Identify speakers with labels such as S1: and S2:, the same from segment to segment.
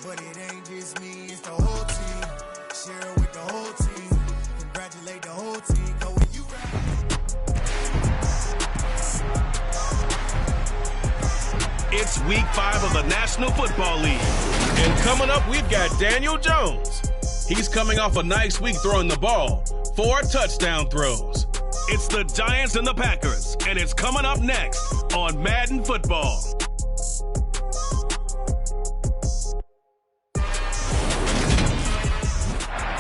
S1: But it ain't just me, it's the whole team. Share it with the whole team. Congratulate the whole team. Go when you
S2: It's week 5 of the National Football League. And coming up, we've got Daniel Jones. He's coming off a nice week throwing the ball. 4 touchdown throws. It's the Giants and the Packers, and it's coming up next on Madden Football.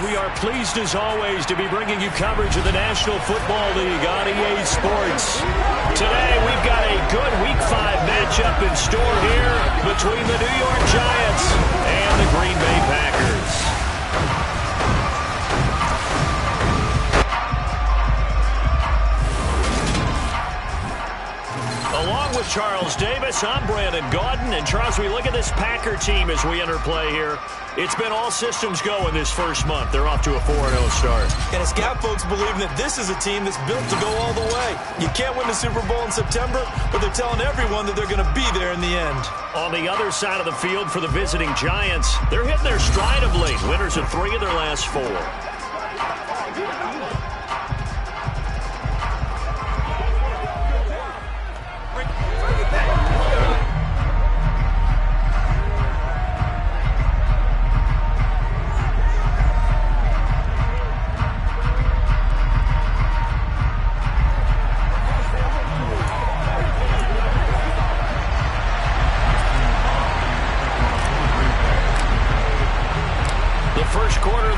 S3: We are pleased, as always, to be bringing you coverage of the National Football League on EA Sports. Today, we've got a good Week 5 matchup in store here between the New York Giants and the Green Bay Packers. Along with Charles Davis, I'm Brandon Gaudin. And Charles, we look at this Packer team as we enter play here. It's been all systems go in this first month. They're off to a 4-0 start.
S4: And scout folks believe that this is a team that's built to go all the way. You can't win the Super Bowl in September, but they're telling everyone that they're going to be there in the end.
S3: On the other side of the field for the visiting Giants, they're hitting their stride of late. Winners of 3 of their last 4.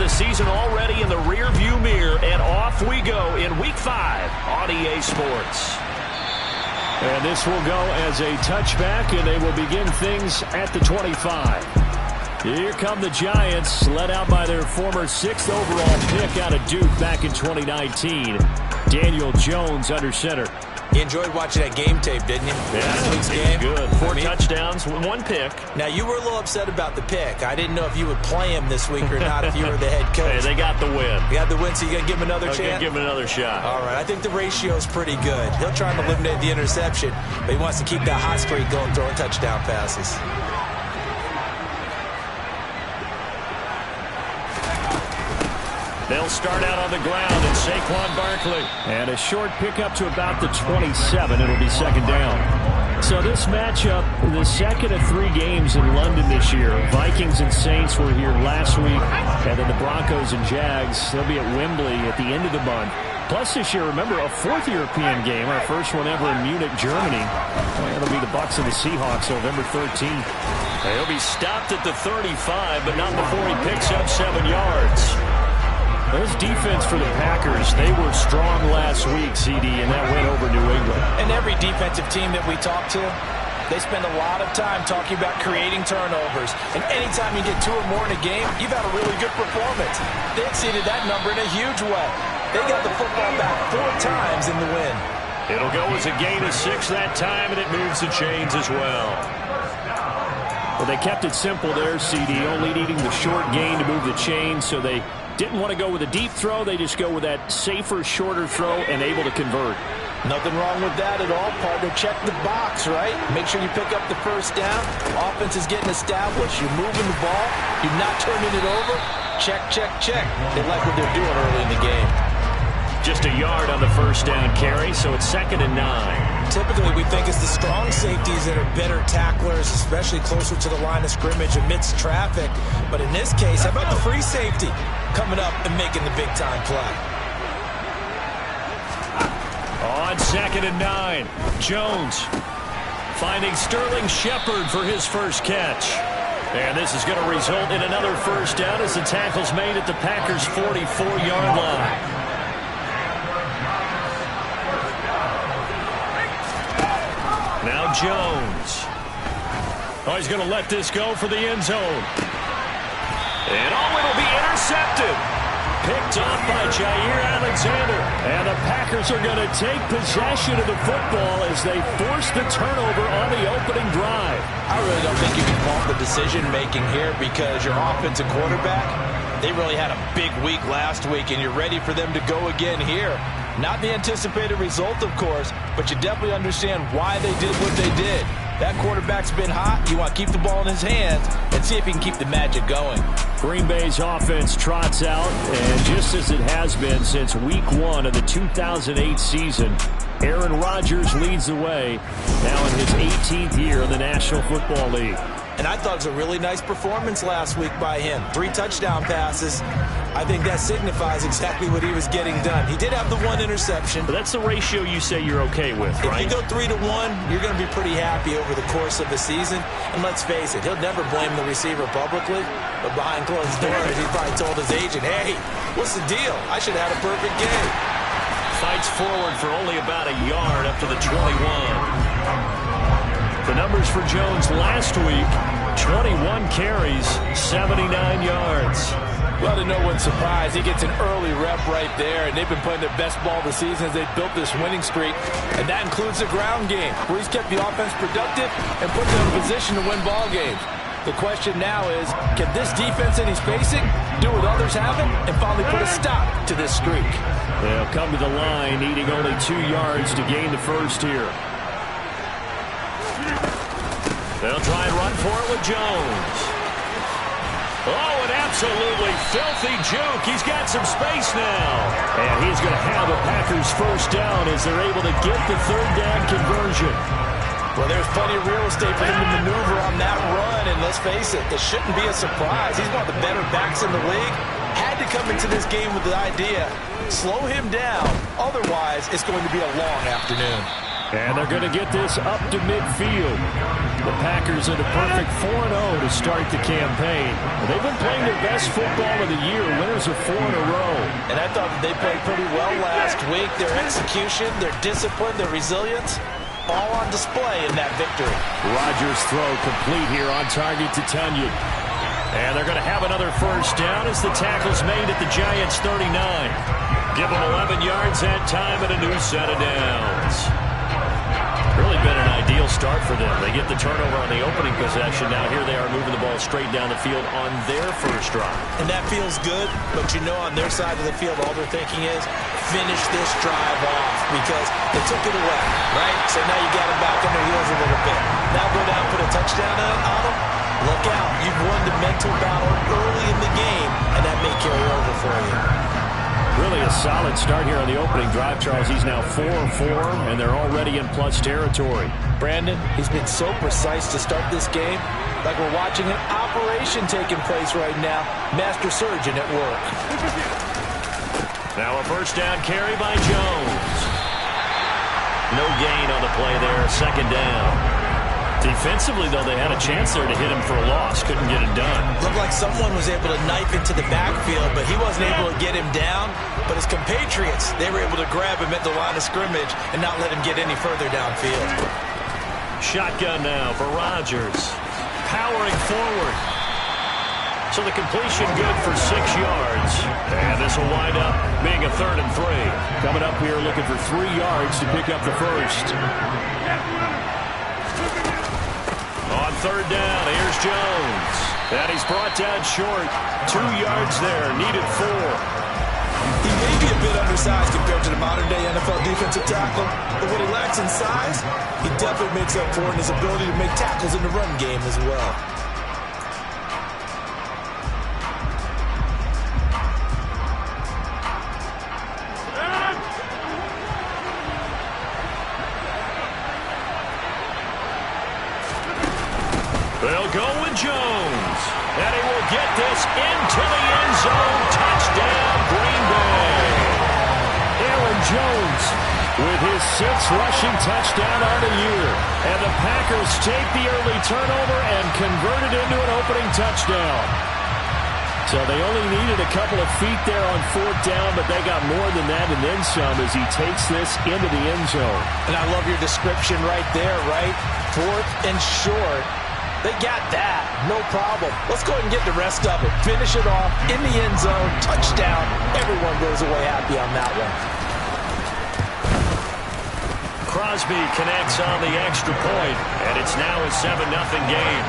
S3: Season already in the rear-view mirror, and off we go in Week 5 on EA Sports. And this will go as a touchback, and they will begin things at the 25. Here come the Giants, led out by their former 6th overall pick out of Duke back in 2019. Daniel Jones under center.
S4: You enjoyed watching that game tape, didn't you?
S3: Yeah,
S4: last week's game.
S3: Good. 4 touchdowns, 1 pick.
S4: Now, you were a little upset about the pick. I didn't know if you would play him this week or not if you were the head coach.
S3: Hey, they got the win.
S4: You got the win, so you're going to give him another chance?
S3: Give him another shot.
S4: All right, I think the ratio is pretty good. He'll try and eliminate the interception, but he wants to keep that hot streak going, throwing touchdown passes.
S3: They'll start out on the ground, and Saquon Barkley. And a short pickup to about the 27. It'll be second down. So this matchup, the second of 3 games in London this year. Vikings and Saints were here last week. And then the Broncos and Jags, they'll be at Wembley at the end of the month. Plus this year, remember, a 4th European game, our first one ever in Munich, Germany. It'll be the Bucs and the Seahawks November 13th. He'll be stopped at the 35, but not before he picks up 7 yards. This defense for the Packers, they were strong last week, CD, and that went over New England.
S4: And every defensive team that we talk to, they spend a lot of time talking about creating turnovers. And anytime you get 2 or more in a game, you've had a really good performance. They exceeded that number in a huge way. They got the football back 4 times in the win.
S3: It'll go as a gain of 6 that time, and it moves the chains as well. Well, they kept it simple there, CD, only needing the short gain to move the chains, so they didn't want to go with a deep throw. They just go with that safer, shorter throw and able to convert.
S4: Nothing wrong with that at all, partner. Check the box, right? Make sure you pick up the first down. Offense is getting established. You're moving the ball. You're not turning it over. Check, check, check. They like what they're doing early in the game.
S3: Just a yard on the first down carry, so it's 2nd and 9.
S4: Typically, we think it's the strong safeties that are better tacklers, especially closer to the line of scrimmage amidst traffic. But in this case, how about the free safety coming up and making the big-time play?
S3: On 2nd and 9, Jones finding Sterling Shepard for his first catch. And this is going to result in another first down as the tackle's made at the Packers' 44-yard line. Now Jones. Oh, he's going to let this go for the end zone. And it'll be intercepted. Picked off by Jair Alexander. And the Packers are going to take possession of the football as they force the turnover on the opening drive.
S4: I really don't think you can fault the decision-making here because your offensive quarterback, they really had a big week last week, and you're ready for them to go again here. Not the anticipated result, of course, but you definitely understand why they did what they did. That quarterback's been hot. You want to keep the ball in his hands and see if he can keep the magic going.
S3: Green Bay's offense trots out, and just as it has been since week 1 of the 2008 season, Aaron Rodgers leads the way now in his 18th year in the National Football League.
S4: And I thought it was a really nice performance last week by him. 3 touchdown passes. I think that signifies exactly what he was getting done. He did have the 1 interception.
S3: But that's the ratio you say you're okay with, right?
S4: If you go 3-1, you're going to be pretty happy over the course of the season. And let's face it, he'll never blame the receiver publicly. But behind closed doors, he probably told his agent, hey, what's the deal? I should have had a perfect game.
S3: Fights forward for only about a yard up to the 21. The numbers for Jones last week, 21 carries, 79 yards.
S4: Well, to no one's surprise, he gets an early rep right there, and they've been playing their best ball this season as they've built this winning streak, and that includes the ground game, where he's kept the offense productive and put them in position to win ball games. The question now is, can this defense that he's facing do what others haven't and finally put a stop to this streak?
S3: They'll come to the line, needing only 2 yards to gain the first here. They'll try and run for it with Jones. Oh, an absolutely filthy juke. He's got some space now. And he's going to have a Packers first down as they're able to get the 3rd down conversion.
S4: Well, there's plenty of real estate for him to maneuver on that run, and let's face it, it shouldn't be a surprise. He's one of the better backs in the league. Had to come into this game with the idea, slow him down, otherwise it's going to be a long afternoon.
S3: And they're going to get this up to midfield. The Packers in a perfect 4-0 to start the campaign. They've been playing their best football of the year, winners of 4 in a row.
S4: And I thought that they played pretty well last week. Their execution, their discipline, their resilience, all on display in that victory.
S3: Rodgers' throw complete here on target to Tunyon. And they're going to have another first down as the tackle's made at the Giants' 39. Give them 11 yards that time and a new set of downs. Really been an ideal start for them. They get the turnover on the opening possession. Now here they are moving the ball straight down the field on their first drive.
S4: And that feels good, but you know on their side of the field all they're thinking is finish this drive off because they took it away, right? So now you got them back on their heels a little bit. Now go down and put a touchdown on them. Look out. You've won the mental battle early in the game, and that may carry over for you.
S3: Really a solid start here on the opening drive, Charles. He's now 4-4, and they're already in plus territory.
S4: Brandon, he's been so precise to start this game, like we're watching an operation taking place right now. Master surgeon at work.
S3: Now a first down carry by Jones. No gain on the play there, 2nd down. Defensively, though, they had a chance there to hit him for a loss. Couldn't get it done.
S4: Looked like someone was able to knife into the backfield, but he wasn't able to get him down. But his compatriots, they were able to grab him at the line of scrimmage and not let him get any further downfield.
S3: Shotgun now for Rodgers. Powering forward. So the completion good for 6 yards. And this will wind up being a 3rd and 3. Coming up here looking for 3 yards to pick up the first. On 3rd down, here's Jones. And he's brought down short. 2 yards there, needed 4.
S4: He may be a bit undersized compared to the modern-day NFL defensive tackle, but what he lacks in size, he definitely makes up for in his ability to make tackles in the run game as well.
S3: They'll go with Jones. And he will get this into the end zone. Touchdown, Green Bay. Aaron Jones with his 6th rushing touchdown on the year. And the Packers take the early turnover and convert it into an opening touchdown. So they only needed a couple of feet there on 4th down, but they got more than that and then some as he takes this into the end zone.
S4: And I love your description right there, right? 4th and short. They got that. No problem. Let's go ahead and get the rest of it. Finish it off in the end zone. Touchdown. Everyone goes away happy on that one.
S3: Crosby connects on the extra point, and it's now a 7-0 game.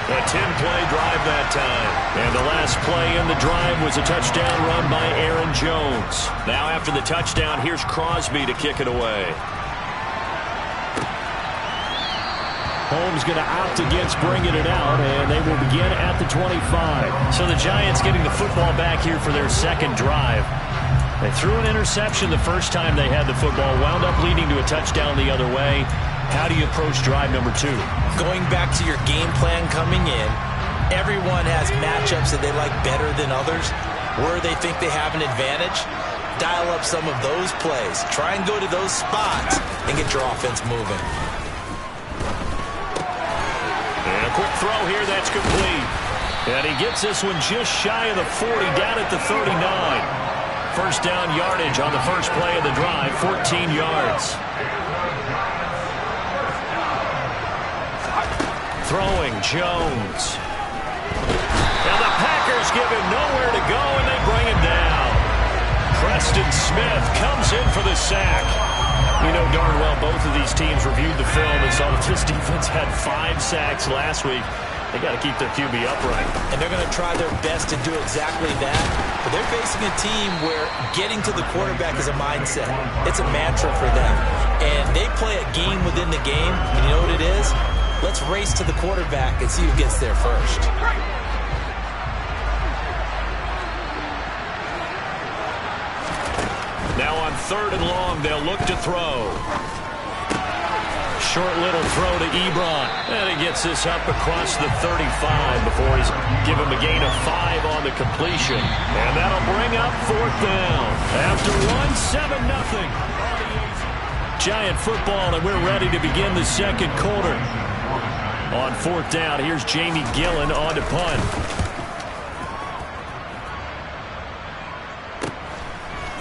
S3: A 10-play drive that time. And the last play in the drive was a touchdown run by Aaron Jones. Now after the touchdown, here's Crosby to kick it away. Holmes going to opt against bringing it out, and they will begin at the 25.
S5: So the Giants getting the football back here for their second drive. They threw an interception the first time they had the football, wound up leading to a touchdown the other way. How do you approach drive number 2?
S4: Going back to your game plan coming in, everyone has matchups that they like better than others, where they think they have an advantage. Dial up some of those plays. Try and go to those spots and get your offense moving.
S3: And a quick throw here, that's complete. And he gets this one just shy of the 40, down at the 39. First down yardage on the first play of the drive, 14 yards. Throwing, Jones. And the Packers give him nowhere to go, and they bring him down. Preston Smith comes in for the sack. We know darn well both of these teams reviewed the film and saw that this defense had 5 sacks last week. They got to keep their QB upright.
S4: And they're going to try their best to do exactly that. But they're facing a team where getting to the quarterback is a mindset. It's a mantra for them. And they play a game within the game. And you know what it is? Let's race to the quarterback and see who gets there first.
S3: Now on 3rd and long, they'll look to throw. Short little throw to Ebron. And he gets this up across the 35 before he's given him a gain of 5 on the completion. And that'll bring up 4th down. After 1, 7-0. Giant football, and we're ready to begin the second quarter. On 4th down, here's Jamie Gillen on to punt.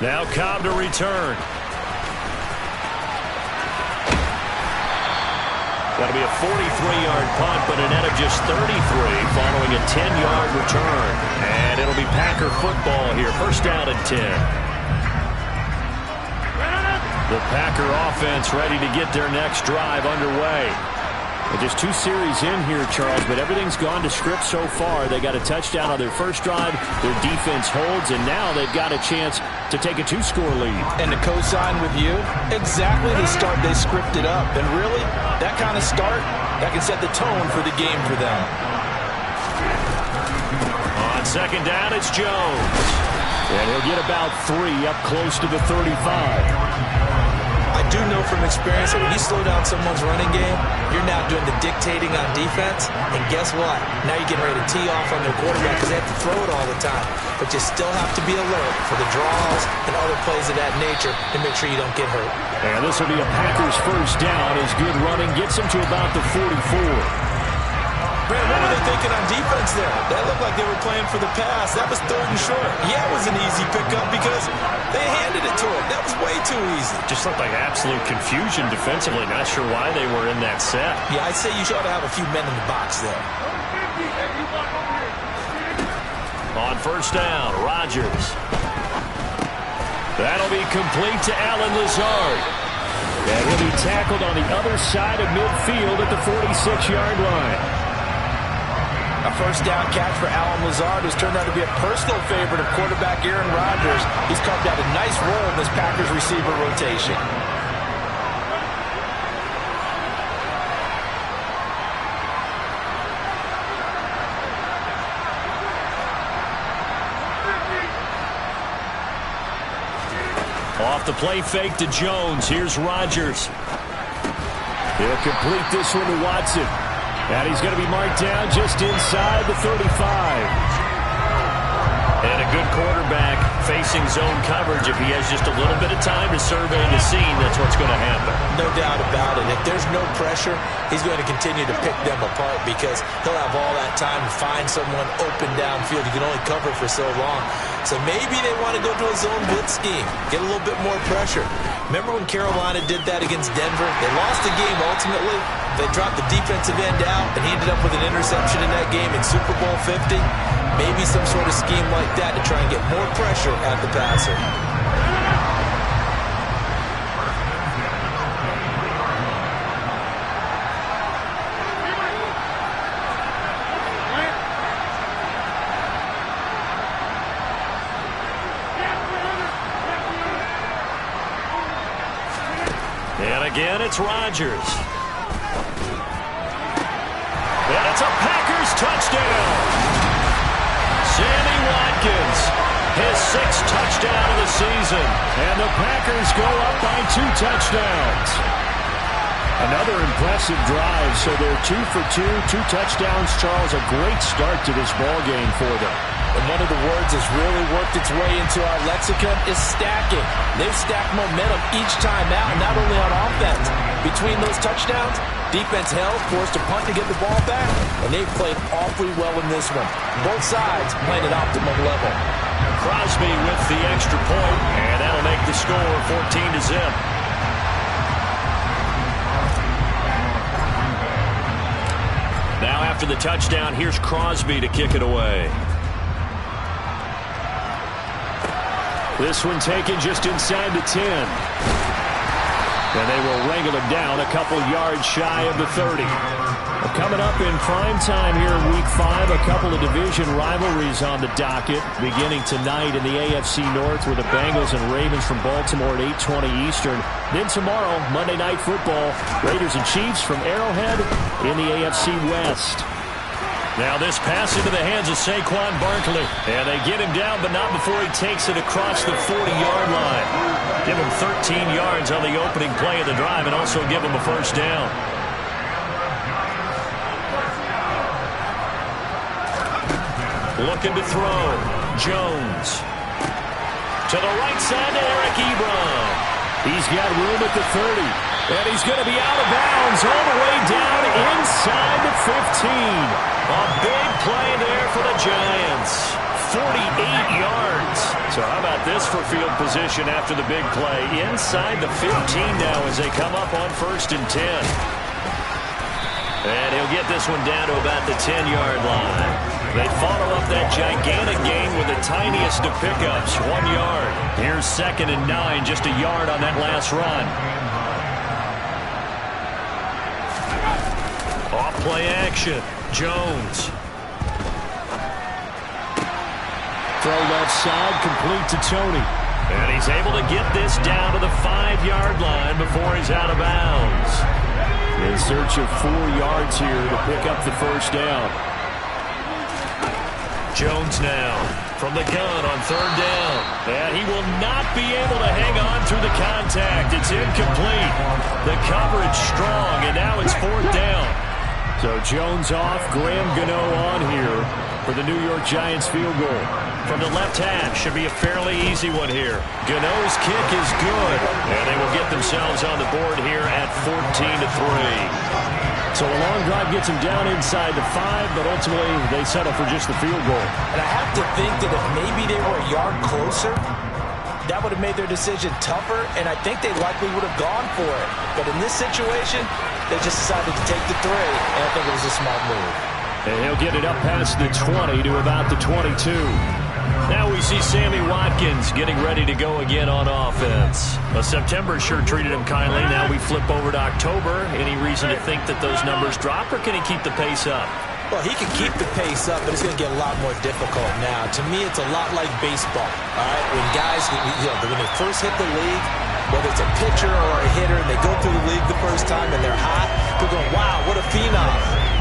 S3: Now Cobb to return. That'll be a 43-yard punt, but a net of just 33 following a 10-yard return. And it'll be Packer football here. First down and 10. The Packer offense ready to get their next drive underway. Just 2 series in here, Charles, but everything's gone to script so far. They got a touchdown on their first drive. Their defense holds, and now they've got a chance to take a 2-score lead.
S4: And to co-sign with you, exactly the start they scripted up. And really, that kind of start, that can set the tone for the game for them.
S3: On second down, it's Jones. And he'll get about 3 up close to the 35.
S4: I do know from experience that when you slow down someone's running game, you're now doing the dictating on defense. And guess what? Now you're getting ready to tee off on their quarterback because they have to throw it all the time. But you still have to be alert for the draws and other plays of that nature to make sure you don't get hurt.
S3: And this will be a Packers first down as good running gets them to about the 44.
S4: Brad, what were they thinking on defense there? That looked like they were playing for the pass. That was 3rd and short. Yeah, it was an easy pickup because they handed it to him. That was way too easy.
S3: Just looked like absolute confusion defensively. Not sure why they were in that set.
S4: Yeah, I'd say you should have a few men in the box there.
S3: On first down, Rodgers. That'll be complete to Allen Lazard. And he'll be tackled on the other side of midfield at the 46-yard line.
S4: A first down catch for Allen Lazard, who's turned out to be a personal favorite of quarterback Aaron Rodgers. He's carved out a nice role in this Packers receiver rotation.
S3: Off the play fake to Jones. Here's Rodgers. He'll complete this one to Watson. And he's going to be marked down just inside the 35. And a good quarterback facing zone coverage. If he has just a little bit of time to survey the scene, that's what's going to happen.
S4: No doubt about it. If there's no pressure, he's going to continue to pick them apart because he'll have all that time to find someone open downfield. You can only cover for so long. So maybe they want to go to a zone blitz scheme, get a little bit more pressure. Remember when Carolina did that against Denver? They lost the game ultimately. They dropped the defensive end out, and he ended up with an interception in that game in Super Bowl 50. Maybe some sort of scheme like that to try and get more pressure at the passer.
S3: And again, it's Rodgers. That's a Packers touchdown. Sammy Watkins, his 6th touchdown of the season. And the Packers go up by 2 touchdowns. Another impressive drive, so they're 2 for 2, 2 touchdowns. Charles, a great start to this ball game for them.
S4: And one of the words that's really worked its way into our lexicon is stacking. They've stacked momentum each time out, not only on offense. Between those touchdowns, defense held, forced a punt to get the ball back, and they've played awfully well in this one. Both sides playing at optimum level.
S3: Crosby with the extra point, and that'll make the score 14-0. Now after the touchdown, here's Crosby to kick it away. This one taken just inside the 10. And they will wrangle him down a couple yards shy of the 30. Well, coming up in prime time here in Week 5, a couple of division rivalries on the docket. Beginning tonight in the AFC North with the Bengals and Ravens from Baltimore at 8:20 Eastern. Then tomorrow, Monday Night Football, Raiders and Chiefs from Arrowhead in the AFC West. Now this pass into the hands of Saquon Barkley. And they get him down, but not before he takes it across the 40-yard line. Give him 13 yards on the opening play of the drive and also give him a first down. Looking to throw. Jones. To the right side to Eric Ebron. He's got room at the 30. And he's going to be out of bounds all the way down inside the 15. A big play there for the Giants. 48 yards. So how about this for field position after the big play? Inside the 15 now as they come up on 1st and 10. And he'll get this one down to about the 10-yard line. They follow up that gigantic gain with the tiniest of pickups, 1 yard. Here's 2nd and 9, just a yard on that last run. Off play action. Jones. Throw left side, complete to Tony. And he's able to get this down to the 5-yard line before he's out of bounds. In search of 4 yards here to pick up the first down. Jones now from the gun on 3rd down. And he will not be able to hang on through the contact. It's incomplete. The coverage strong, and now it's 4th down. So Jones off, Graham Gano on here for the New York Giants field goal. From the left half, should be a fairly easy one here. Gano's kick is good, and they will get themselves on the board here at 14-3. So a long drive gets them down inside the 5, but ultimately they settle for just the field goal.
S4: And I have to think that if maybe they were a yard closer, that would have made their decision tougher, and I think they likely would have gone for it. But in this situation, they just decided to take the 3, and I think it was a smart move.
S3: And he'll get it up past the 20 to about the 22. Now we see Sammy Watkins getting ready to go again on offense. Well, September sure treated him kindly. Now we flip over to October. Any reason to think that those numbers drop, or can he keep the pace up?
S4: Well, he can keep the pace up, but it's going to get a lot more difficult now. To me, it's a lot like baseball. All right, when guys, when they first hit the league, whether it's a pitcher or a hitter, and they go through the league the first time and they're hot, they're going, wow, what a phenom.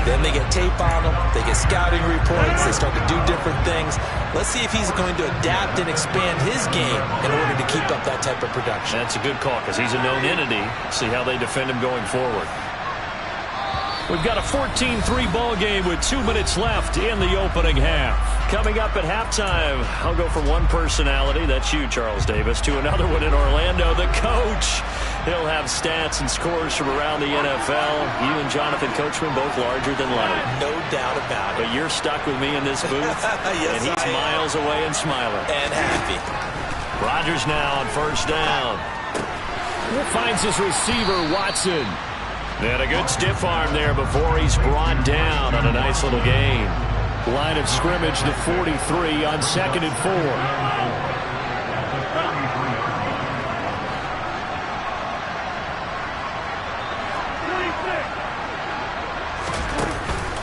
S4: Then they get tape on them, they get scouting reports, they start to do different things. Let's see if he's going to adapt and expand his game in order to keep up that type of production.
S3: That's a good call because he's a known entity. See how they defend him going forward. We've got a 14-3 ball game with 2 minutes left in the opening half. Coming up at halftime, I'll go from one personality, that's you, Charles Davis, to another one in Orlando, the coach. He'll have stats and scores from around the NFL. You and Jonathan Coachman both larger than life.
S4: No doubt about it.
S3: But you're stuck with me in this booth,
S4: yes,
S3: and he's miles away and smiling.
S4: And happy.
S3: Rodgers now on 1st down. Finds his receiver, Watson. And a good stiff arm there before he's brought down on a nice little gain. Line of scrimmage, the 43 on 2nd and 4.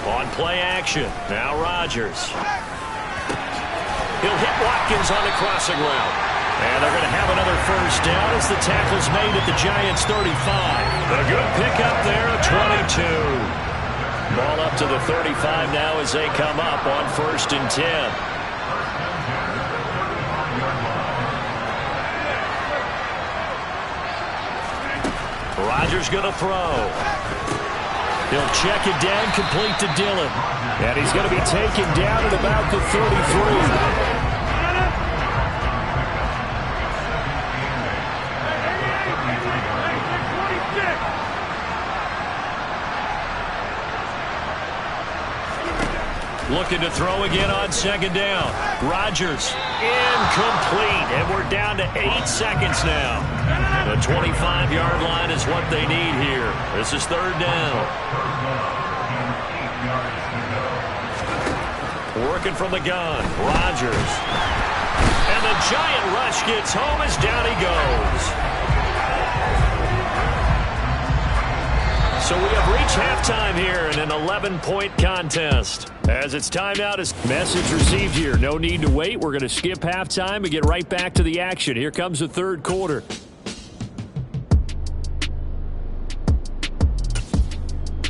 S3: On play action, now Rodgers. He'll hit Watkins on the crossing route. And they're going to have another first down as the tackle's made at the Giants' 35. A good pickup there, 22.
S5: Ball up to the 35 now as they come up on 1st and 10. Rodgers going to throw. He'll check it down, complete to Dillon. And he's going to be taken down at about the 33. Looking to throw again on 2nd down. Rodgers, incomplete. And we're down to 8 seconds now. The 25-yard line is what they need here. This is 3rd down. Working from the gun. Rodgers. And the giant rush gets home as down he goes. So we have reached halftime here in an 11-point contest. As it's time out, message received here. No need to wait. We're going to skip halftime and get right back to the action. Here comes the 3rd quarter.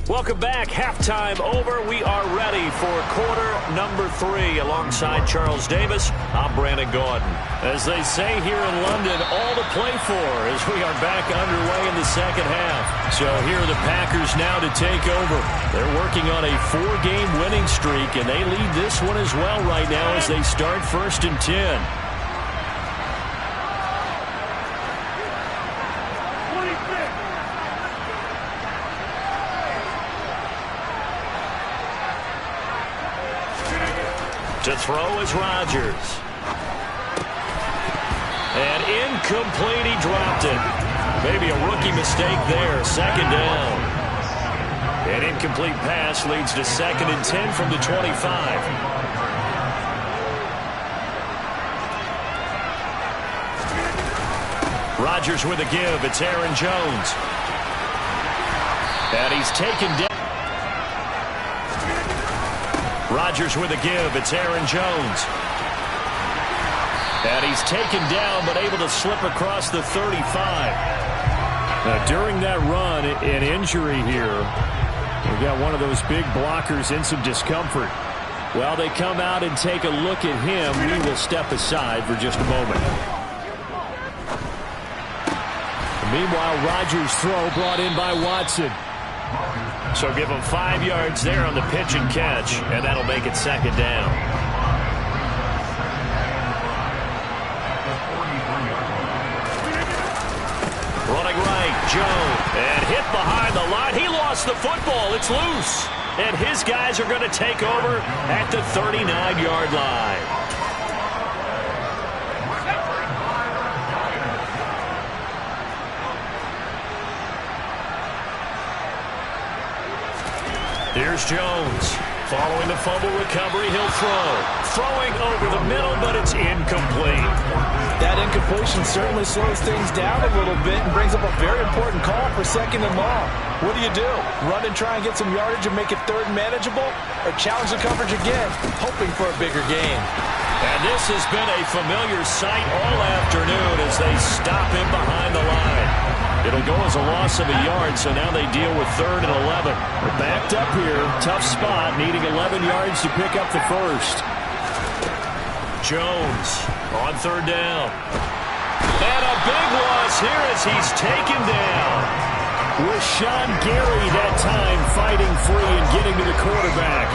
S5: Welcome back. Halftime over. We are ready for quarter number 3. Alongside Charles Davis, I'm Brandon Gaudin. As they say here in London, all to play for as we are back underway in the 2nd half. So here are the Packers now to take over. They're working on a 4-game winning streak, and they lead this one as well right now as they start 1st and 10. To throw is Rodgers. And incomplete, he dropped it. Maybe a rookie mistake there, 2nd down. An incomplete pass leads to 2nd and 10 from the 25. Rodgers with a give, it's Aaron Jones. And he's taken down. Rodgers with a give. It's Aaron Jones. And he's taken down but able to slip across the 35. Now, during that run, an injury here. We've got one of those big blockers in some discomfort. Well, they come out and take a look at him. We will step aside for just a moment. Meanwhile, Rodgers' throw brought in by Watson. So give him 5 yards there on the pitch and catch, and that'll make it 2nd down. Running right, Jones, and hit behind the line. He lost the football. It's loose. And his guys are going to take over at the 39-yard line. Here's Jones. Following the fumble recovery, he'll throw. Throwing over the middle, but it's incomplete.
S4: That incompletion certainly slows things down a little bit and brings up a very important call for 2nd and long. What do? Run and try and get some yardage and make it 3rd manageable? Or challenge the coverage again, hoping for a bigger gain?
S5: And this has been a familiar sight all afternoon as they stop him behind the line. It'll go as a loss of a yard, so now they deal with 3rd and 11. They're backed up here. Tough spot, needing 11 yards to pick up the first. Jones on 3rd down. And a big loss here as he's taken down. Rashawn Gary that time fighting free and getting to the quarterback.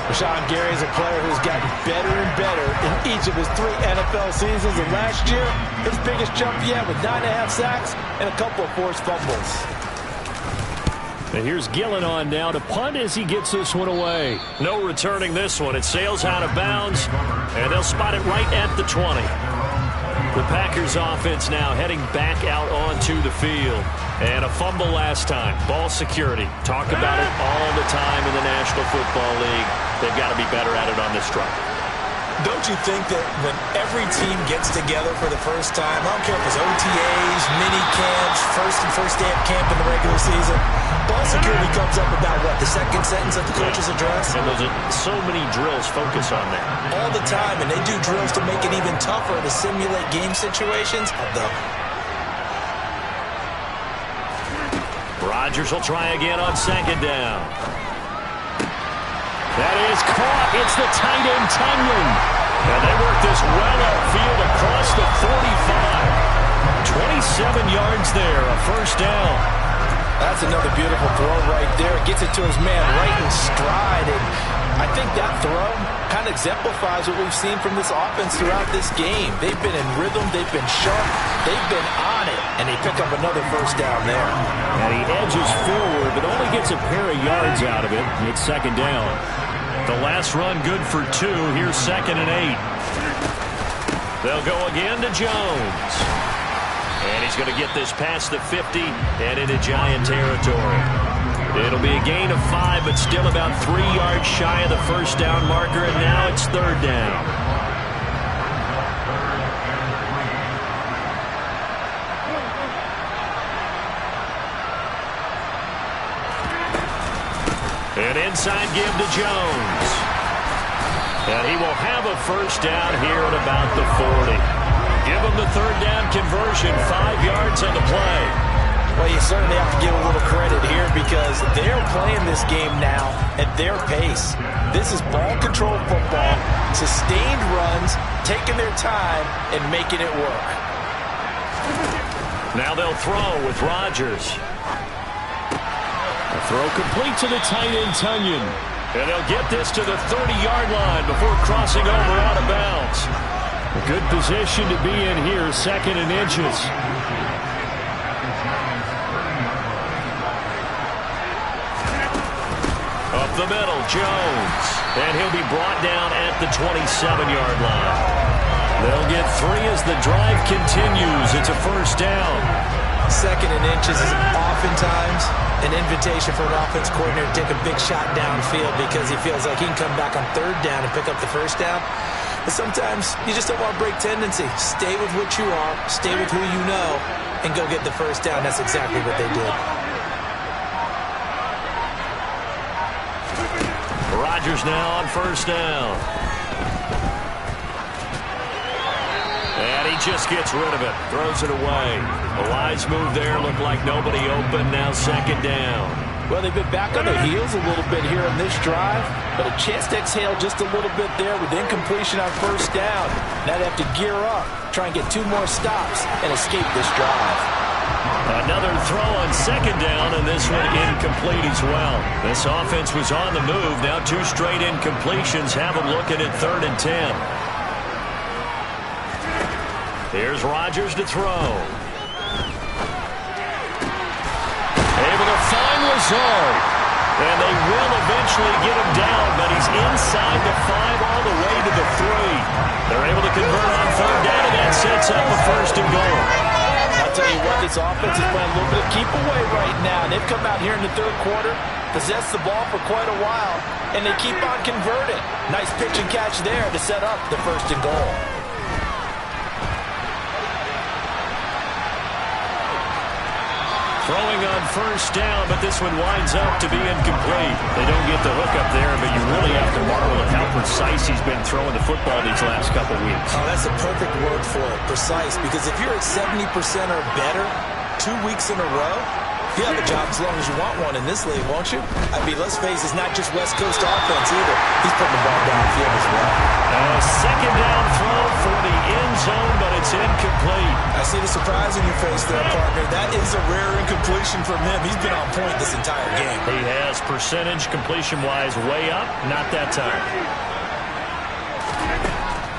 S4: Rashawn Gary is a player who's gotten better and better in each of his 3 NFL seasons. And last year, his biggest jump yet with 9.5 sacks and a couple of forced fumbles.
S5: And here's Gillen on now to punt as he gets this one away. No returning this one. It sails out of bounds, and they'll spot it right at the 20. The Packers offense now heading back out onto the field. And a fumble last time. Ball security. Talk about it all the time in the National Football League. They've got to be better at it on this drive.
S4: Don't you think that when every team gets together for the first time, I don't care if it's OTAs, mini camps, first day of camp in the regular season, ball security comes up about what, the 2nd sentence of the coach's address?
S5: And there's so many drills focus on that.
S4: All the time, and they do drills to make it even tougher to simulate game situations.
S5: Rodgers will try again on 2nd down.
S3: That is caught. It's the tight end, Tonyan. And they work this well upfield across the 45. 27 yards there, a first down.
S4: That's another beautiful throw right there. Gets it to his man right in stride. And I think that throw kind of exemplifies what we've seen from this offense throughout this game. They've been in rhythm. They've been sharp. They've been on it. And they pick up another first down there.
S3: And he edges forward, but only gets a pair of yards out of it. It's second down.
S5: The last run good for 2. Here's 2nd and 8. They'll go again to Jones. And he's going to get this past the 50 and into Giant territory. It'll be a gain of 5, but still about 3 yards shy of the first down marker, and now it's 3rd down. An inside give to Jones. And he will have a first down here at about the 40. Give him the 3rd down conversion, 5 yards on the play.
S4: Well, you certainly have to give a little credit here because they're playing this game now at their pace. This is ball control football, sustained runs, taking their time and making it work.
S5: Now they'll throw with Rodgers.
S3: A throw complete to the tight end, Tonyan.
S5: And they'll get this to the 30-yard line before crossing over out of bounds.
S3: A good position to be in here, 2nd and inches.
S5: Up the middle, Jones. And he'll be brought down at the 27-yard line. They'll get 3 as the drive continues. It's a first down.
S4: 2nd and inches is oftentimes an invitation for an offense coordinator to take a big shot downfield because he feels like he can come back on 3rd down and pick up the first down. But sometimes you just don't want to break tendency. Stay with what you are, stay with who you know, and go get the first down. That's exactly what they did.
S5: Rodgers now on first down. And he just gets rid of it. Throws it away. A wise move there. Looked like nobody open. Now 2nd down.
S4: Well, they've been back on their heels a little bit here on this drive, but a chance to exhale just a little bit there with incompletion on first down. Now they have to gear up, try and get 2 more stops, and escape this drive.
S5: Another throw on 2nd down, and this one incomplete as well. This offense was on the move. Now 2 straight incompletions have them looking at 3rd and 10. Here's Rodgers to throw. Able to find Lazard. And they will eventually get him down, but he's inside the 5 all the way to the 3. They're able to convert on 3rd down, and that sets up a 1st and goal.
S4: I'll tell you what, this offense is playing a little bit of keep away right now. They've come out here in the 3rd quarter, possessed the ball for quite a while, and they keep on converting. Nice pitch and catch there to set up the 1st and goal.
S5: Throwing on first down, but this one winds up to be incomplete. They don't get the hook up there, but you really have to marvel at how precise he's been throwing the football these last couple weeks.
S4: Oh, that's a perfect word for it, precise, because if you're at 70% or better 2 weeks in a row, you have a job as long as you want one in this league, won't you? I mean, let's face it, it's not just West Coast offense either. He's putting the ball downfield as well.
S5: A 2nd down throw for the end zone, but it's incomplete.
S4: I see the surprise in your face there, partner. That is a rare incompletion from him. He's been on point this entire game.
S5: He has percentage completion-wise way up, not that time.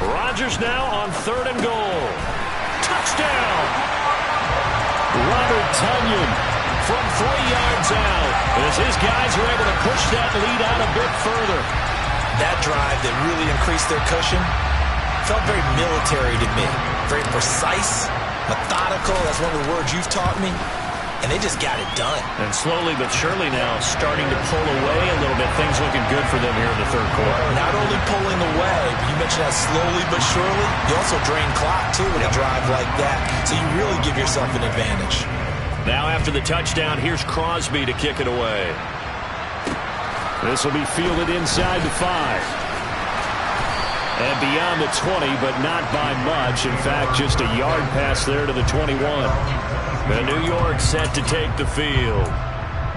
S5: Rodgers now on 3rd and goal. Touchdown!
S3: Robert Tonyan
S5: from 3 yards out as his guys are able to push that lead out a bit further.
S4: That drive that really increased their cushion felt very military to me. Very precise, methodical. That's one of the words you've taught me. And they just got it done.
S5: And slowly but surely now starting to pull away a little bit. Things looking good for them here in the 3rd quarter.
S4: Not only pulling away, but you mentioned that slowly but surely. You also drain clock, too, with a drive like that. So you really give yourself an advantage.
S5: Now after the touchdown, here's Crosby to kick it away.
S3: This will be fielded inside the 5. And beyond the 20, but not by much. In fact, just a yard pass there to the 21.
S5: And New York set to take the field.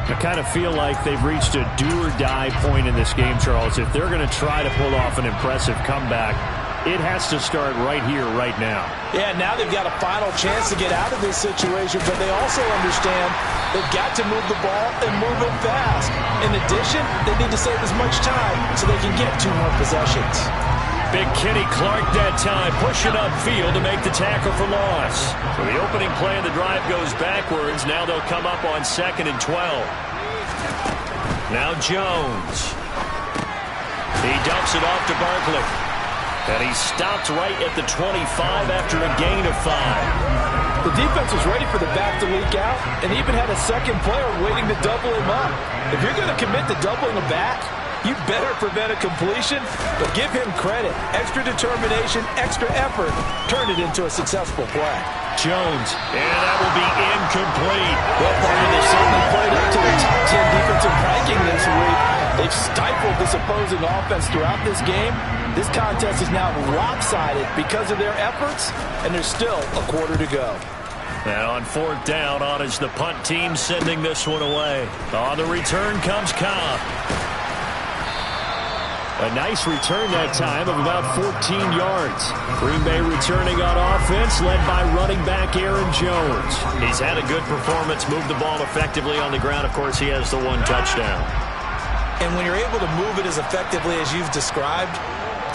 S3: I kind of feel like they've reached a do-or-die point in this game, Charles. If they're going to try to pull off an impressive comeback, it has to start right here, right now.
S4: Yeah, now they've got a final chance to get out of this situation, but they also understand they've got to move the ball and move it fast. In addition, they need to save as much time so they can get 2 more possessions.
S3: Big Kenny Clark that time, pushing upfield to make the tackle for loss. So the opening play of the drive goes backwards. Now they'll come up on 2nd and 12. Now Jones. He dumps it off to Barkley. And he stopped right at the 25 after a gain of 5.
S4: The defense was ready for the back to leak out and even had a second player waiting to double him up. If you're going to commit to doubling a back, you better prevent a completion, but give him credit. Extra determination, extra effort, turned it into a successful play.
S3: Jones, and that will be incomplete.
S4: Well, Barney, they certainly played up to the top 10 defensive ranking this week. They've stifled this opposing offense throughout this game. This contest is now lopsided because of their efforts, and there's still a quarter to go.
S3: And on 4th down, on is the punt team sending this one away. On the return comes Cobb. A nice return that time of about 14 yards. Green Bay returning on offense, led by running back Aaron Jones. He's had a good performance, moved the ball effectively on the ground. Of course, he has the 1 touchdown.
S4: And when you're able to move it as effectively as you've described,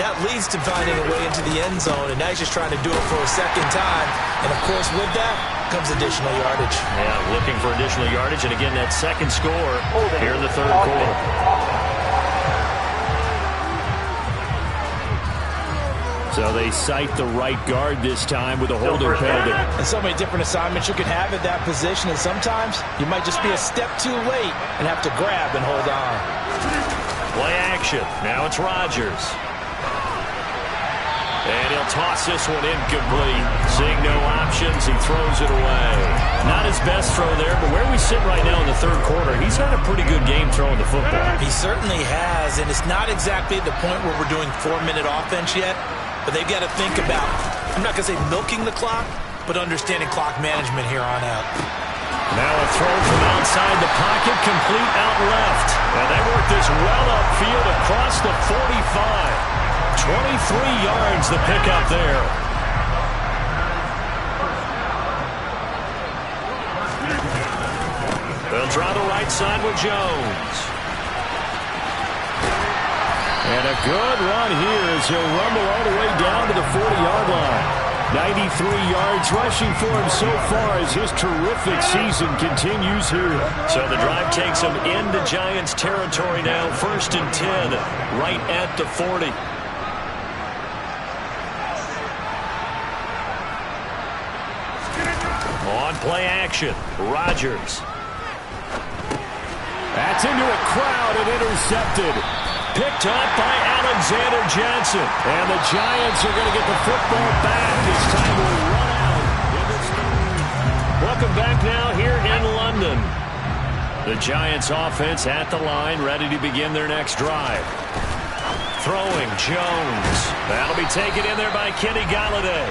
S4: that leads to finding a way into the end zone, and now he's just trying to do it for a second time. And, of course, with that comes additional yardage.
S3: Yeah, looking for additional yardage, and again, that second score here in the 3rd quarter. So they cite the right guard this time with a holding penalty.
S4: And so many different assignments you can have at that position, and sometimes you might just be a step too late and have to grab and hold on.
S3: Play action. Now it's Rodgers. And he'll toss this one incomplete. Seeing no options, he throws it away. Not his best throw there, but where we sit right now in the 3rd quarter, he's had a pretty good game throwing the football.
S4: He certainly has, and it's not exactly the point where we're doing 4-minute offense yet, but they've got to think about, I'm not going to say milking the clock, but understanding clock management here on out.
S3: Now a throw from outside the pocket, complete out left. And they work this well upfield across the 45. 23 yards the pickup there. They'll try the right side with Jones. And a good run here as he'll rumble all the way down to the 40-yard line. 93 yards rushing for him so far as his terrific season continues here. So the drive takes him into Giants territory now. 1st and 10, right at the 40. On play action, Rodgers. That's into a crowd and intercepted. Picked up by Alexander Johnson. And the Giants are going to get the football back. This time will run out. Welcome back now here in London. The Giants offense at the line, ready to begin their next drive. Throwing Jones. That'll be taken in there by Kenny Golladay.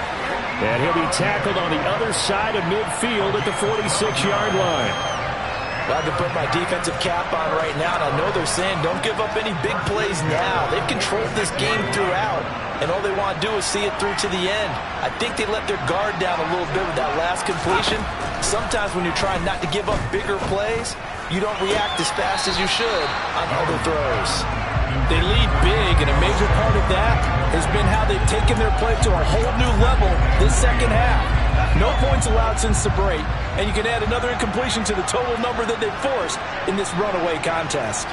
S3: And he'll be tackled on the other side of midfield at the 46-yard line.
S4: Glad to put my defensive cap on right now, and I know they're saying don't give up any big plays now. They've controlled this game throughout, and all they want to do is see it through to the end. I think they let their guard down a little bit with that last completion. Sometimes when you're trying not to give up bigger plays, you don't react as fast as you should on other throws. They lead big, and a major part of that has been how they've taken their play to a whole new level this second half. No points allowed since the break, and you can add another incompletion to the total number that they've forced in this runaway contest.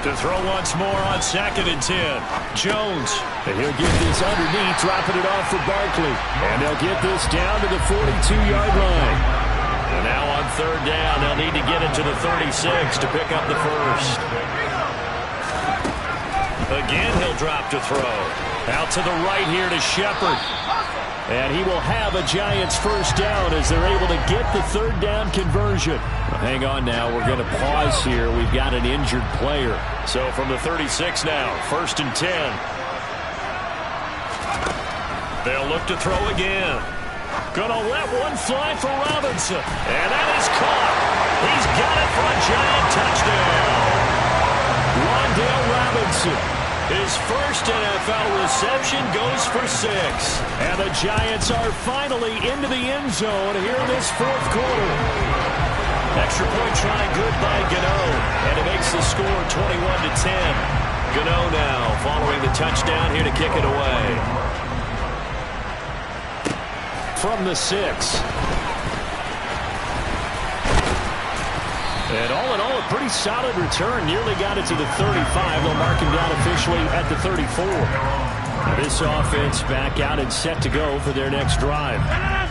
S3: To throw once more on 2nd and 10. Jones. And he'll get this underneath, dropping it off for Barkley. And they'll get this down to the 42-yard line. And now on 3rd down, they'll need to get it to the 36 to pick up the first. Again, he'll drop to throw. Out to the right here to Shepard. And he will have a Giants first down as they're able to get the 3rd down conversion. Well, hang on now. We're going to pause here. We've got an injured player. So from the 36 now, 1st and 10. They'll look to throw again.
S5: Gonna let one fly for Robinson. And that is caught. He's got it for a giant touchdown. Wan'Dale Robinson, his first NFL reception, goes for 6. And the Giants are finally into the end zone here in this fourth quarter. Extra point try good by Gano. And it makes the score 21-10. Gano now following the touchdown here to kick it away. From the 6. And all in all, a pretty solid return. Nearly got it to the 35. They'll mark him down officially at the 34. This offense back out and set to go for their next drive.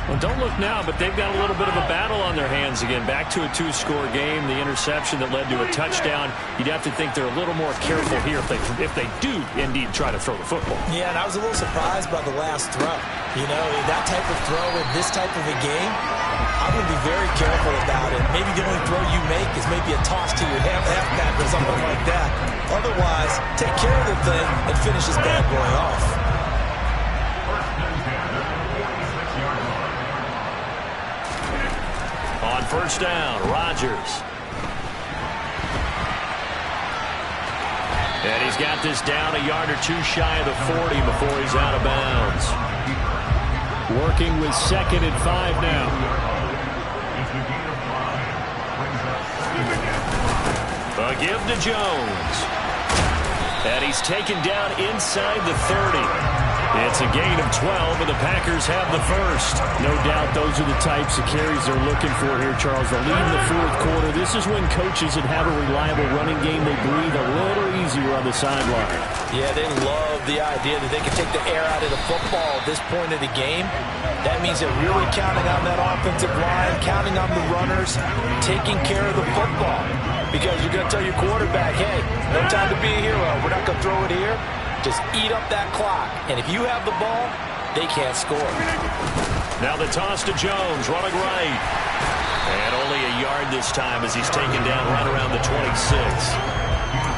S5: Well, don't look now, but they've got a little bit of a battle on their hands again. Back to a 2-score game. The interception that led to a touchdown. You'd have to think they're a little more careful here if they do indeed try to throw the football.
S4: Yeah, and I was a little surprised by the last throw. You know, that type of throw in this type of a game, I'm going to be very careful about it. Maybe the only throw you make is maybe a toss to your halfback or something like that. Otherwise, take care of the thing and finish this bad boy off.
S5: On first down, Rodgers. And he's got this down a yard or two shy of the 40 before he's out of bounds. Working with 2nd and 5 now. A give to Jones. And he's taken down inside the 30. It's a gain of 12, and the Packers have the first. No doubt those are the types of carries they're looking for here, Charles. They'll lead in the fourth quarter. This is when coaches that have a reliable running game, they breathe a little easier on the sideline.
S4: Yeah, they love the idea that they can take the air out of the football at this point of the game. That means they're really counting on that offensive line, counting on the runners, taking care of the football. Because you're going to tell your quarterback, hey, no time to be a hero. We're not going to throw it here. Just eat up that clock. And if you have the ball, they can't score.
S5: Now the toss to Jones, running right. And only a yard this time as he's taken down right around the 26.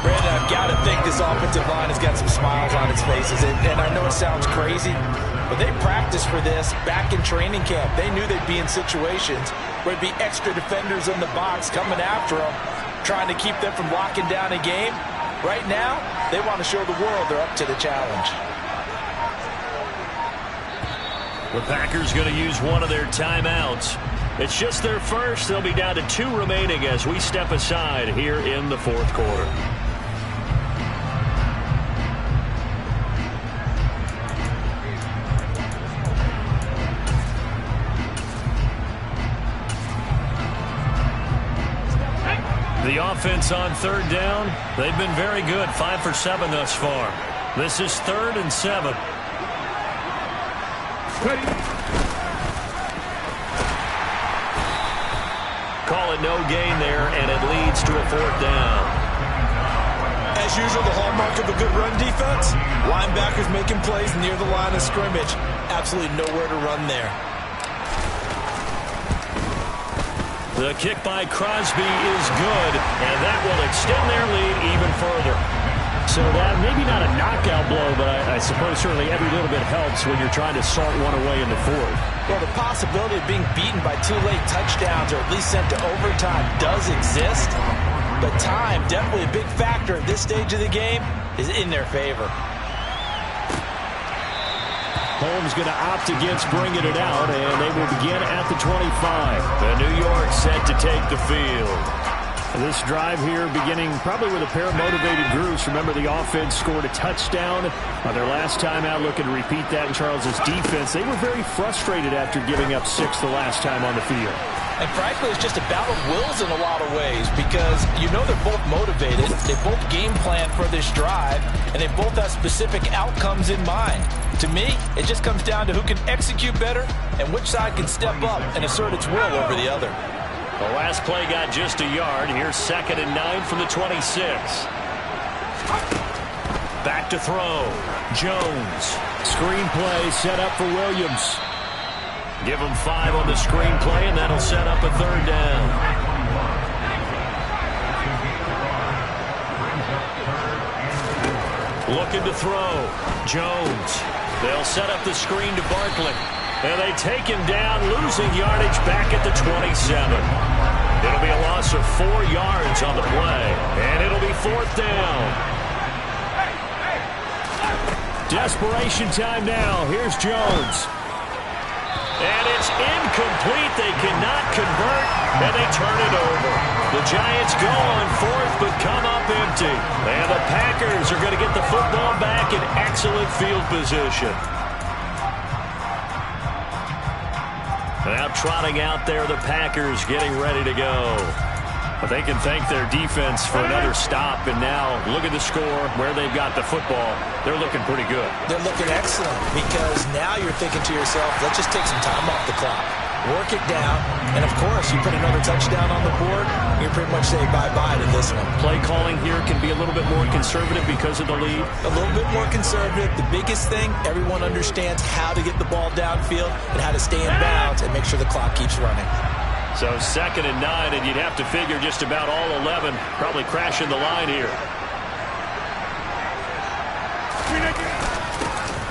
S4: Brandon, I've got to think this offensive line has got some smiles on its faces. And I know it sounds crazy, but they practiced for this back in training camp. They knew they'd be in situations where there'd be extra defenders in the box coming after them, trying to keep them from locking down a game. Right now, they want to show the world they're up to the challenge.
S5: The Packers going to use one of their timeouts. It's just their first. They'll be down to 2 remaining as we step aside here in the fourth quarter. The offense on third down, they've been very good, 5 for 7 thus far. This is 3rd and 7. Call it no gain there, and it leads to a 4th down.
S4: As usual, the hallmark of a good run defense, linebackers making plays near the line of scrimmage. Absolutely nowhere to run there.
S5: The kick by Crosby is good, and that will extend their lead even further. So that maybe not a knockout blow, but I suppose certainly every little bit helps when you're trying to salt one away in the fourth.
S4: Well, the possibility of being beaten by 2 late touchdowns or at least sent to overtime does exist, but time, definitely a big factor at this stage of the game, is in their favor.
S5: Holmes going to opt against bringing it out, and they will begin at the 25. The New York set to take the field. This drive here beginning probably with a pair of motivated groups. Remember, the offense scored a touchdown on their last time out. Looking to repeat that in Charles's defense. They were very frustrated after giving up 6 the last time on the field.
S4: And frankly, it's just a battle of wills in a lot of ways because you know they're both motivated. They both game plan for this drive, and they both have specific outcomes in mind. To me, it just comes down to who can execute better and which side can step up and assert its will over the other.
S5: The last play got just a yard. Here's 2nd and 9 from the 26. Back to throw. Jones.
S3: Screen play set up for Williams.
S5: Give him 5 on the screen play, and that'll set up a 3rd down. Looking to throw. Jones. They'll set up the screen to Barkley. And they take him down, losing yardage back at the 27. It'll be a loss of 4 yards on the play, and it'll be 4th down. Desperation time now. Here's Jones. And it's incomplete. They cannot convert, and they turn it over. The Giants go on 4th, but come up empty. And the Packers are going to get the football back in excellent field position. Now trotting out there, the Packers getting ready to go. But they can thank their defense for another stop. And now look at the score, where they've got the football. They're looking pretty good.
S4: They're looking excellent because now you're thinking to yourself, let's just take some time off the clock. Work it down. And, of course, you put another touchdown on the board, you pretty much say bye-bye to this one.
S3: Play calling here can be a little bit more conservative because of the lead.
S4: A little bit more conservative. The biggest thing, everyone understands how to get the ball downfield and how to stay in bounds and make sure the clock keeps running.
S3: So 2nd and 9, and you'd have to figure just about all 11 probably crashing the line here.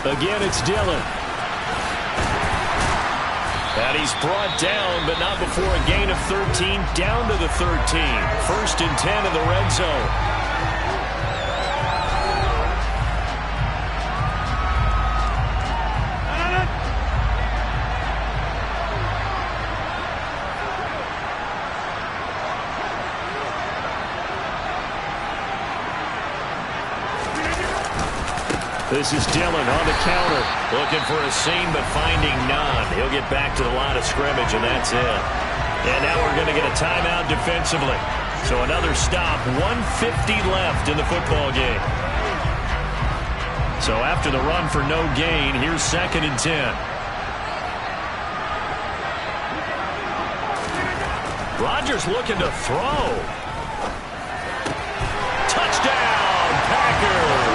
S3: Again, it's Dillon. And he's brought down, but not before a gain of 13, down to the 13. 1st and 10 in the red zone. This is Dillon on the counter. Looking for a seam, but finding none. He'll get back to the line of scrimmage, and that's it. And now we're going to get a timeout defensively. So another stop. 1:50 left in the football game. So after the run for no gain, here's 2nd and 10. Rodgers looking to throw. Touchdown, Packers.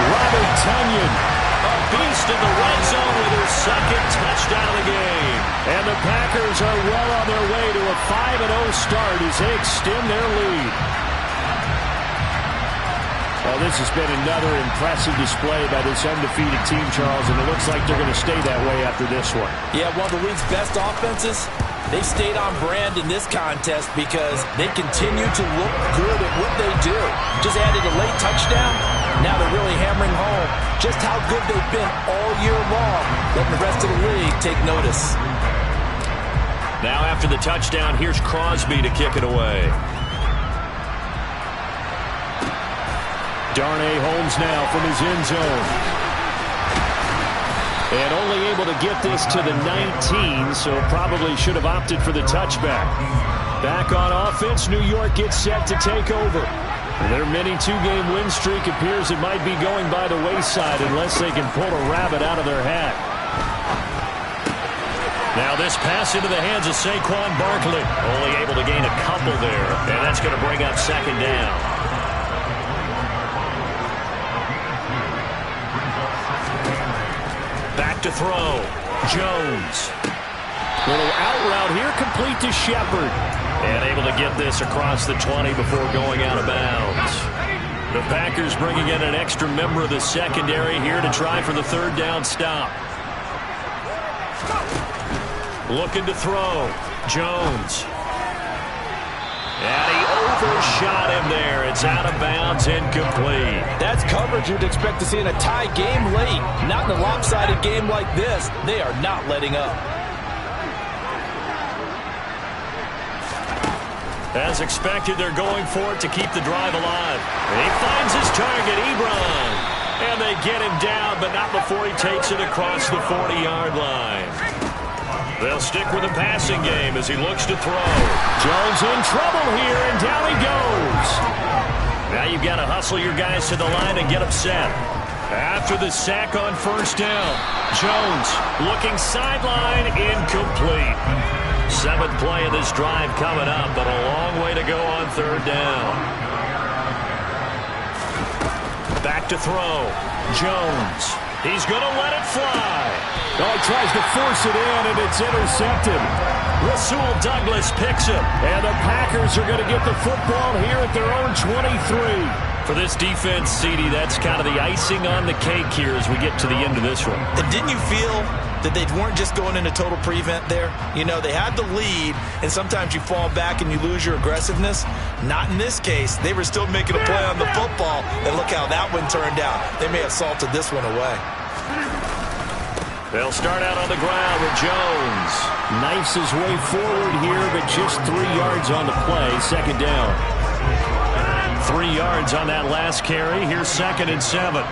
S3: Robert Tonyan, a beast in the red zone with her 2nd touchdown of the game. And the Packers are well on their way to a 5-0 start as they extend their lead. Well, this has been another impressive display by this undefeated team, Charles, and it looks like they're going to stay that way after this one.
S4: Yeah, one of the league's best offenses. They stayed on brand in this contest because they continue to look good at what they do. Just added a late touchdown. Now they're really hammering home just how good they've been all year long, letting the rest of the league take notice.
S5: Now after the touchdown, here's Crosby to kick it away.
S3: Darnay Holmes now from his end zone. And only able to get this to the 19, so probably should have opted for the touchback. Back on offense, New York gets set to take over. Their mini 2-game win streak appears it might be going by the wayside unless they can pull a rabbit out of their hat. Now this pass into the hands of Saquon Barkley.
S5: Only able to gain a couple there, and that's going to bring up 2nd down. Back to throw. Jones.
S3: Little out route here, complete to Shepard.
S5: And able to get this across the 20 before going out of bounds.
S3: The Packers bringing in an extra member of the secondary here to try for the 3rd down stop. Looking to throw. Jones.
S5: And he overshot him there. It's out of bounds, incomplete.
S4: That's coverage you'd expect to see in a tie game late. Not in a lopsided game like this. They are not letting up.
S5: As expected, they're going for it to keep the drive alive. And he finds his target, Ebron. And they get him down, but not before he takes it across the 40-yard line. They'll stick with the passing game as he looks to throw.
S3: Jones in trouble here, and down he goes.
S5: Now you've got to hustle your guys to the line and get them set.
S3: After the sack on 1st down, Jones
S5: looking sideline, incomplete. 7th play of this drive coming up, but a long way to go on 3rd down. Back to throw. Jones. He's going to let it fly.
S3: Oh, he tries to force it in, and it's intercepted.
S5: Rasul Douglas picks it.
S3: And the Packers are going to get the football here at their own 23. For this defense, CD, that's kind of the icing on the cake here as we get to the end of this one.
S4: And didn't you feel that they weren't just going into total prevent there? You know, they had the lead, and sometimes you fall back and you lose your aggressiveness. Not in this case. They were still making a play on the football, and look how that one turned out. They may have salted this one away.
S3: They'll start out on the ground with Jones. Knifes his way forward here, but just 3 yards on the play. Second down. 3 yards on that last carry. Here's 2nd and 7.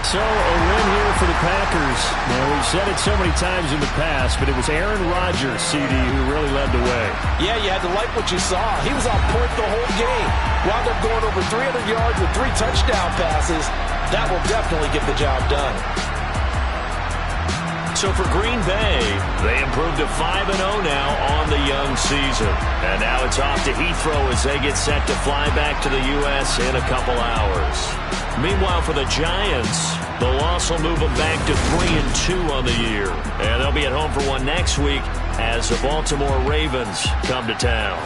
S3: So a win here for the Packers. Now, we've said it so many times in the past, but it was Aaron Rodgers, CD, who really led the way.
S4: Yeah, you had to like what you saw. He was on point the whole game. Wound up going over 300 yards with 3 touchdown passes. That will definitely get the job done.
S3: So for Green Bay, they improved to 5-0 now on the young season. And now it's off to Heathrow as they get set to fly back to the U.S. in a couple hours. Meanwhile, for the Giants, the loss will move them back to 3-2 on the year. And they'll be at home for one next week as the Baltimore Ravens come to town.